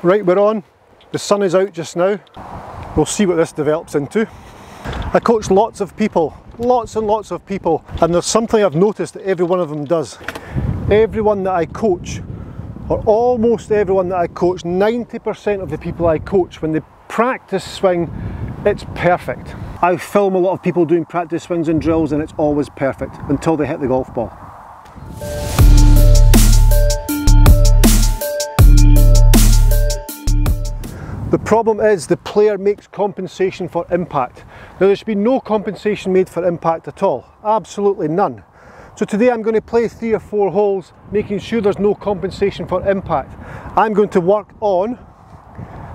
Right, we're on. The sun is out just now. We'll see what this develops into. I coach lots of people, lots and lots of people, and there's something I've noticed that every one of them does. Everyone that I coach, or almost everyone that I coach, 90% of the people I coach, when they practice swing, it's perfect. I film a lot of people doing practice swings and drills and it's always perfect until they hit the golf ball. The problem is the player makes compensation for impact. Now there should be no compensation made for impact at all, absolutely none. So today I'm going to play 3 or 4 holes, making sure there's no compensation for impact. I'm going to work on,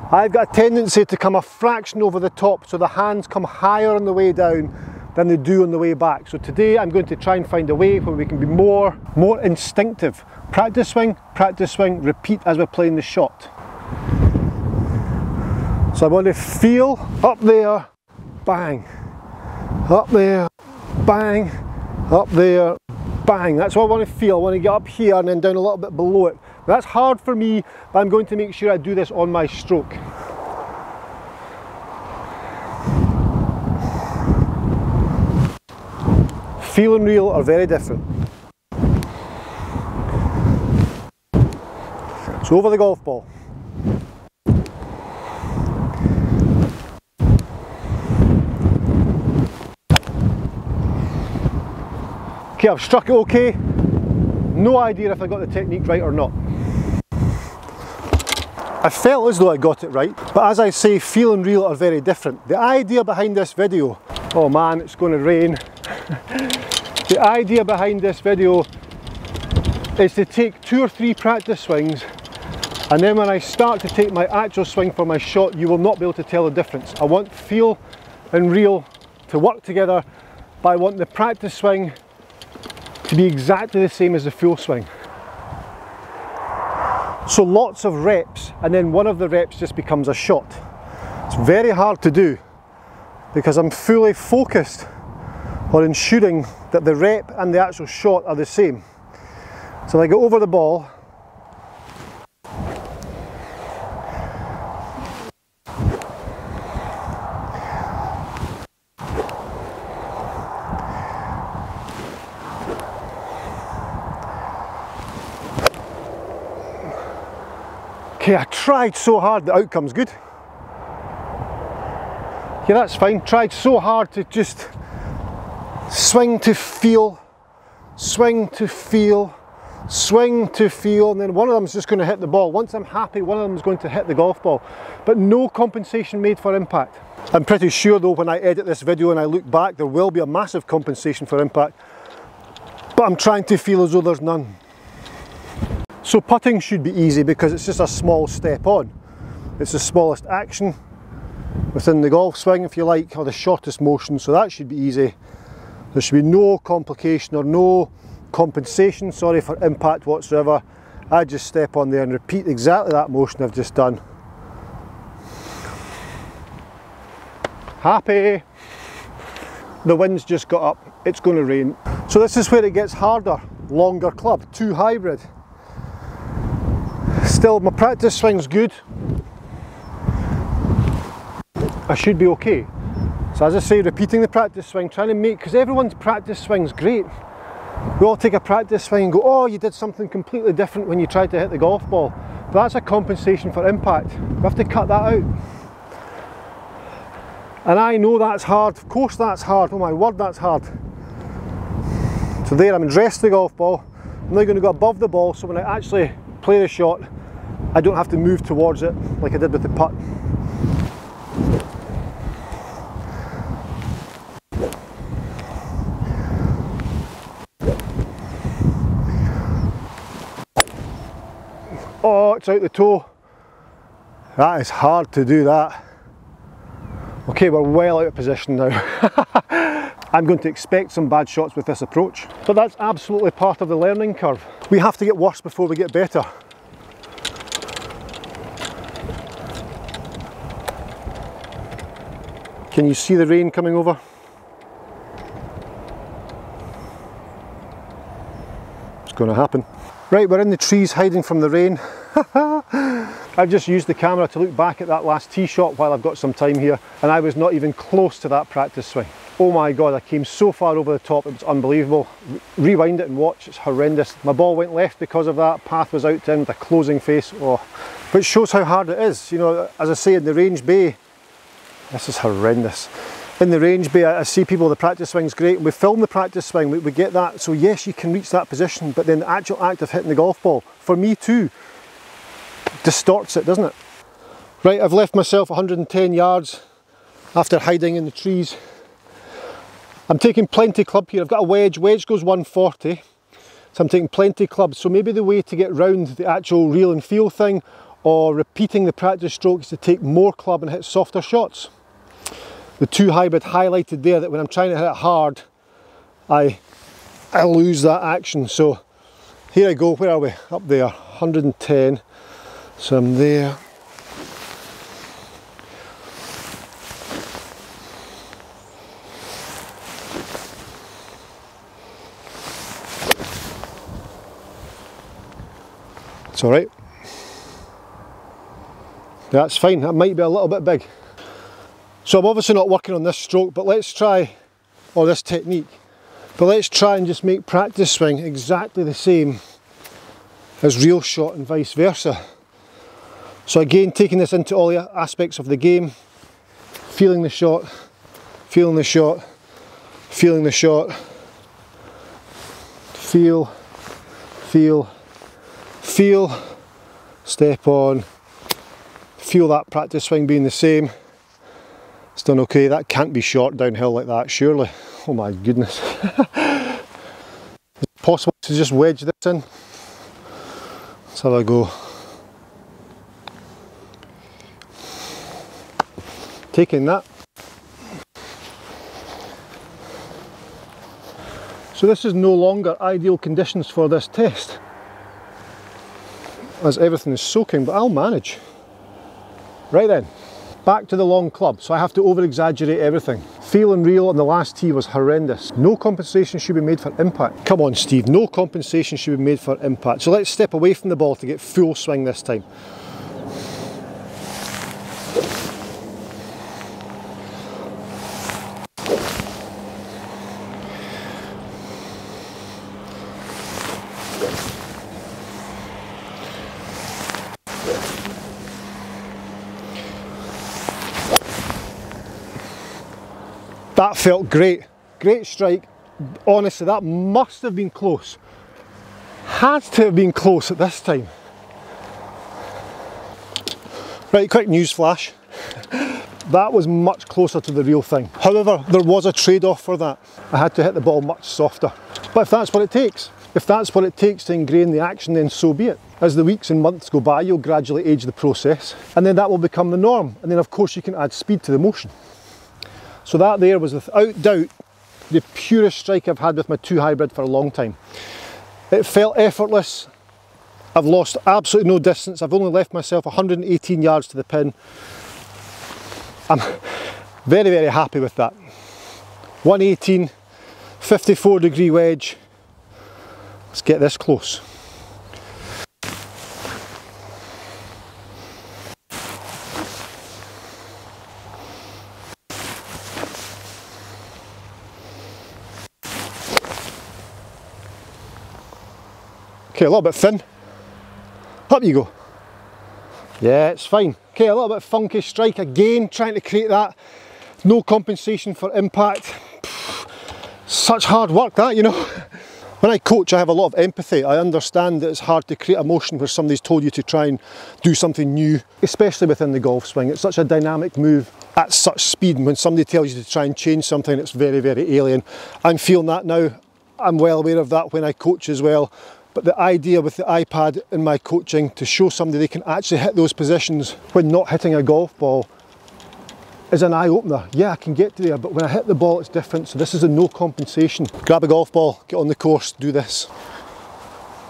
I've got a tendency to come a fraction over the top, so the hands come higher on the way down than they do on the way back. So today I'm going to try and find a way where we can be more instinctive. Practice swing, repeat as we're playing the shot. So I want to feel up there, bang, up there, bang, up there, bang. That's what I want to feel. I want to get up here and then down a little bit below it. That's hard for me, but I'm going to make sure I do this on my stroke. Feel and reel are very different. So over the golf ball. Okay, I've struck it okay. No idea if I got the technique right or not. I felt as though I got it right, but as I say, feel and reel are very different. The idea behind this video, oh man, it's going to rain. The idea behind this video is to take 2 or 3 practice swings, and then when I start to take my actual swing for my shot, you will not be able to tell the difference. I want feel and reel to work together, but I want the practice swing to be exactly the same as the full swing. So lots of reps, and then one of the reps just becomes a shot. It's very hard to do because I'm fully focused on ensuring that the rep and the actual shot are the same. So I go over the ball, okay, I tried so hard, the outcome's good. Yeah, that's fine. Tried so hard to just swing to feel, swing to feel, swing to feel, and then one of them is just going to hit the ball. Once I'm happy, one of them is going to hit the golf ball. But no compensation made for impact. I'm pretty sure though when I edit this video and I look back, there will be a massive compensation for impact. But I'm trying to feel as though there's none. So putting should be easy because it's just a small step on. It's the smallest action within the golf swing, if you like, or the shortest motion, so that should be easy. There should be no complication or no compensation, sorry, for impact whatsoever. I just step on there and repeat exactly that motion I've just done. Happy! The wind's just got up, it's going to rain. So this is where it gets harder. Longer club, 2 hybrid. Still, my practice swing's good. I should be okay. So as I say, repeating the practice swing, trying to make, because everyone's practice swing's great. We all take a practice swing and go, oh, you did something completely different when you tried to hit the golf ball. But that's a compensation for impact. We have to cut that out. And I know that's hard, of course that's hard, oh my word, that's hard. So there, I'm addressed the golf ball. I'm now going to go above the ball, so when I actually play the shot, I don't have to move towards it like I did with the putt. Oh, it's out the toe. That is hard to do that. Okay, we're well out of position now. I'm going to expect some bad shots with this approach, but that's absolutely part of the learning curve. We have to get worse before we get better. Can you see the rain coming over? It's going to happen. Right, we're in the trees hiding from the rain. I've just used the camera to look back at that last tee shot while I've got some time here, and I was not even close to that practice swing. Oh my God, I came so far over the top, it was unbelievable. Rewind it and watch, it's horrendous. My ball went left because of that, path was out to in with a closing face, oh. Which shows how hard it is. You know, as I say, in the range bay, this is horrendous. In the range bay, I see people, the practice swing's great, and we film the practice swing, we get that, so yes, you can reach that position, but then the actual act of hitting the golf ball, for me too, distorts it, doesn't it? Right, I've left myself 110 yards after hiding in the trees. I'm taking plenty club here. I've got a wedge goes 140, so I'm taking plenty club. So maybe the way to get round the actual reel and feel thing, or repeating the practice stroke, is to take more club and hit softer shots. The 2 hybrid highlighted there, that when I'm trying to hit it hard, I lose that action. So here I go, where are we? Up there, 110, so I'm there. It's alright. That's fine, that might be a little bit big. So I'm obviously not working on this stroke, but let's try, or this technique, but let's try and just make practice swing exactly the same as real shot and vice versa. So again, taking this into all the aspects of the game, feeling the shot, feeling the shot, feeling the shot, feel, step on, feel that practice swing being the same. It's done okay. That can't be short downhill like that, surely. Oh my goodness. Is it possible to just wedge this in? Let's have a go. Taking that. So this is no longer ideal conditions for this test, as everything is soaking, but I'll manage. Right then, back to the long club, so I have to over-exaggerate everything. Feel and reel on the last tee was horrendous. No compensation should be made for impact. Come on Steve, no compensation should be made for impact. So let's step away from the ball to get full swing this time. That felt great, great strike. Honestly, that must have been close. Had to have been close at this time. Right, quick news flash. That was much closer to the real thing. However, there was a trade-off for that. I had to hit the ball much softer. But if that's what it takes, to ingrain the action, then so be it. As the weeks and months go by, you'll gradually age the process, and then that will become the norm. And then of course you can add speed to the motion. So that there was without doubt the purest strike I've had with my 2 hybrid for a long time. It felt effortless. I've lost absolutely no distance. I've only left myself 118 yards to the pin. I'm very, very happy with that. 118, 54 degree wedge. Let's get this close. Okay, a little bit thin. Up you go. Yeah, it's fine. Okay, a little bit funky strike again, trying to create that. No compensation for impact. Such hard work that, you know. When I coach, I have a lot of empathy. I understand that it's hard to create a motion where somebody's told you to try and do something new, especially within the golf swing. It's such a dynamic move at such speed, and when somebody tells you to try and change something, it's very, very alien. I'm feeling that now. I'm well aware of that when I coach as well. But the idea with the iPad in my coaching to show somebody they can actually hit those positions when not hitting a golf ball is an eye-opener. Yeah, I can get to there, but when I hit the ball it's different, so this is a no compensation. Grab a golf ball, get on the course, do this.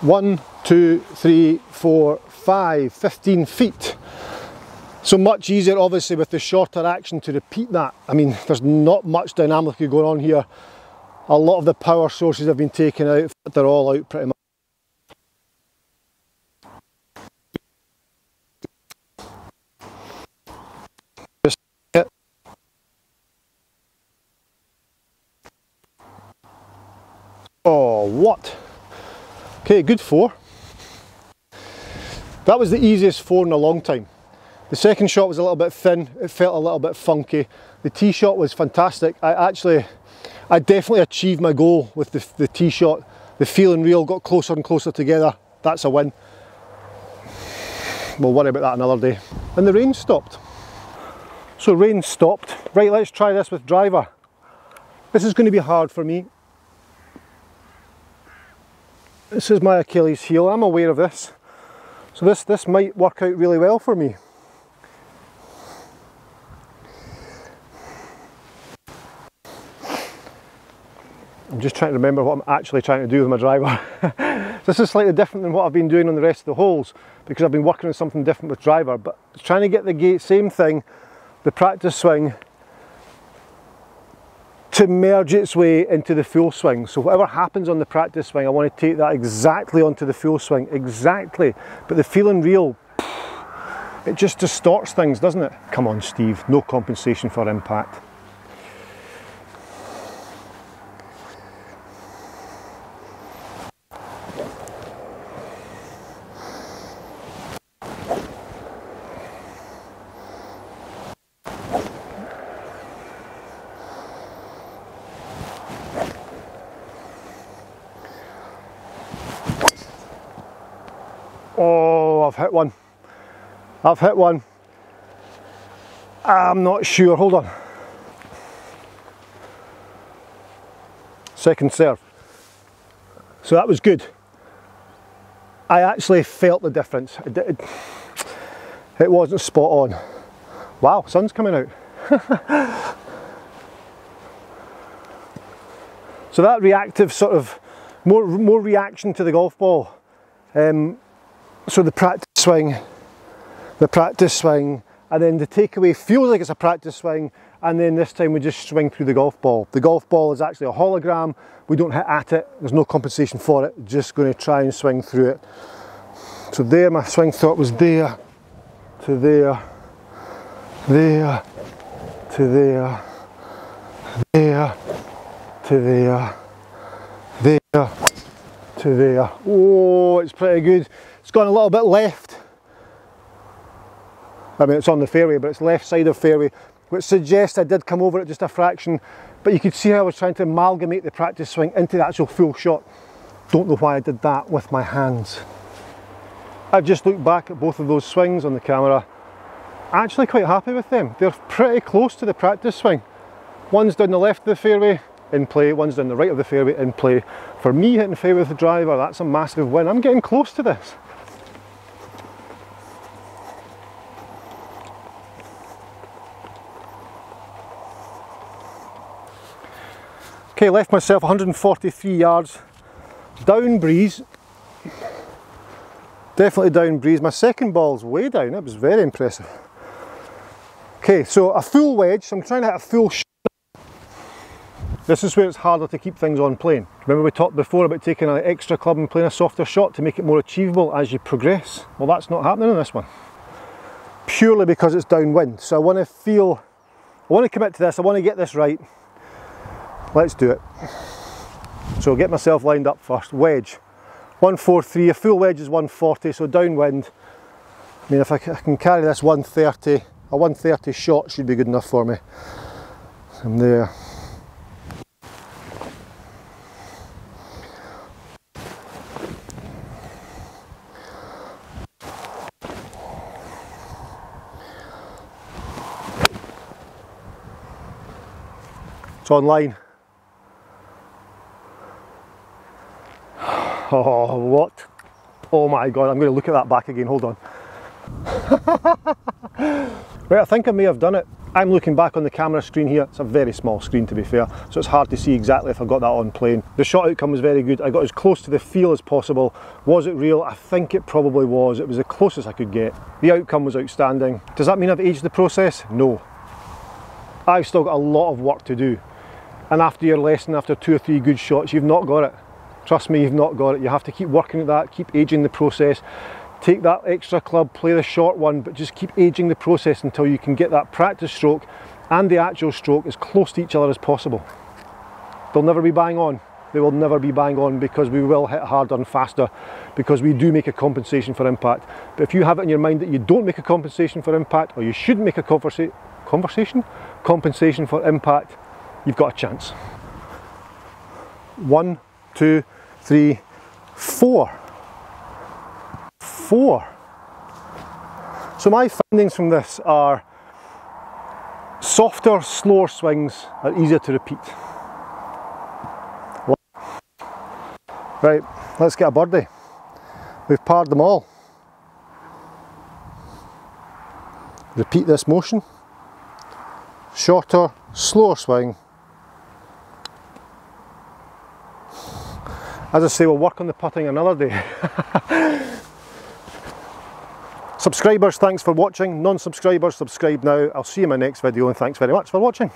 1, 2, 3, 4, 5, 15 feet. So much easier obviously with the shorter action to repeat that. I mean, there's not much dynamically going on here. A lot of the power sources have been taken out, they're all out pretty much. Okay, good 4. That was the easiest 4 in a long time. The second shot was a little bit thin, it felt a little bit funky. The tee shot was fantastic. I definitely achieved my goal with the tee shot. The feel and reel got closer and closer together. That's a win. We'll worry about that another day. And the rain stopped. So rain stopped. Right, let's try this with driver. This is going to be hard for me. This is my Achilles heel, I'm aware of this. So this might work out really well for me. I'm just trying to remember what I'm actually trying to do with my driver. This is slightly different than what I've been doing on the rest of the holes, because I've been working on something different with driver, but it's trying to get the same thing, the practice swing, to merge its way into the full swing. So whatever happens on the practice swing, I want to take that exactly onto the full swing, exactly. But the feel and reel, it just distorts things, doesn't it? Come on, Steve, no compensation for impact. Oh, I've hit one. I've hit one. I'm not sure, hold on. Second serve. So that was good. I actually felt the difference. It wasn't spot on. Wow, sun's coming out. So that reactive sort of, more reaction to the golf ball. So the practice swing, and then the takeaway feels like it's a practice swing, and then this time we just swing through the golf ball. The golf ball is actually a hologram, we don't hit at it, there's no compensation for it, just going to try and swing through it. So there, my swing thought was there, to there, there, to there, there, to there, there, to there. Oh, it's pretty good. It's gone a little bit left. I mean, it's on the fairway, but it's left side of fairway, which suggests I did come over it just a fraction, but you could see how I was trying to amalgamate the practice swing into the actual full shot. Don't know why I did that with my hands. I've just looked back at both of those swings on the camera. Actually quite happy with them. They're pretty close to the practice swing. One's down the left of the fairway, in play, one's down the right of the fairway, in play. For me, hitting fairway with the driver, that's a massive win. I'm getting close to this. Okay, left myself 143 yards, down breeze, definitely down breeze. My second ball's way down, it was very impressive. Okay, so a full wedge, so I'm trying to hit a full shot. This is where it's harder to keep things on plane. Remember we talked before about taking an extra club and playing a softer shot to make it more achievable as you progress? Well, that's not happening in this one. Purely because it's downwind, so I want to commit to this, I want to get this right. Let's do it. So I'll get myself lined up first. Wedge, 143, a full wedge is 140, so downwind. I mean, if I can carry this 130, a 130 shot should be good enough for me. I'm there. It's online. Oh, what? Oh my God, I'm going to look at that back again, hold on. Right, I think I may have done it. I'm looking back on the camera screen here. It's a very small screen, to be fair, so it's hard to see exactly if I got that on plane. The shot outcome was very good. I got as close to the feel as possible. Was it real? I think it probably was. It was the closest I could get. The outcome was outstanding. Does that mean I've aged the process? No. I've still got a lot of work to do. And after your lesson, after 2 or 3 good shots, you've not got it. Trust me, you've not got it. You have to keep working at that, keep aging the process. Take that extra club, play the short one, but just keep aging the process until you can get that practice stroke and the actual stroke as close to each other as possible. They'll never be bang on. they will never be bang on, because we will hit harder and faster, because we do make a compensation for impact. But if you have it in your mind that you don't make a compensation for impact, or you shouldn't make a compensation for impact, you've got a chance. 1, 2, 3, 4. 4. So my findings from this are softer, slower swings are easier to repeat. Right, let's get a birdie. We've parred them all. Repeat this motion. Shorter, slower swing. As I say, we'll work on the putting another day. Subscribers, thanks for watching. Non-subscribers, subscribe now. I'll see you in my next video, and thanks very much for watching.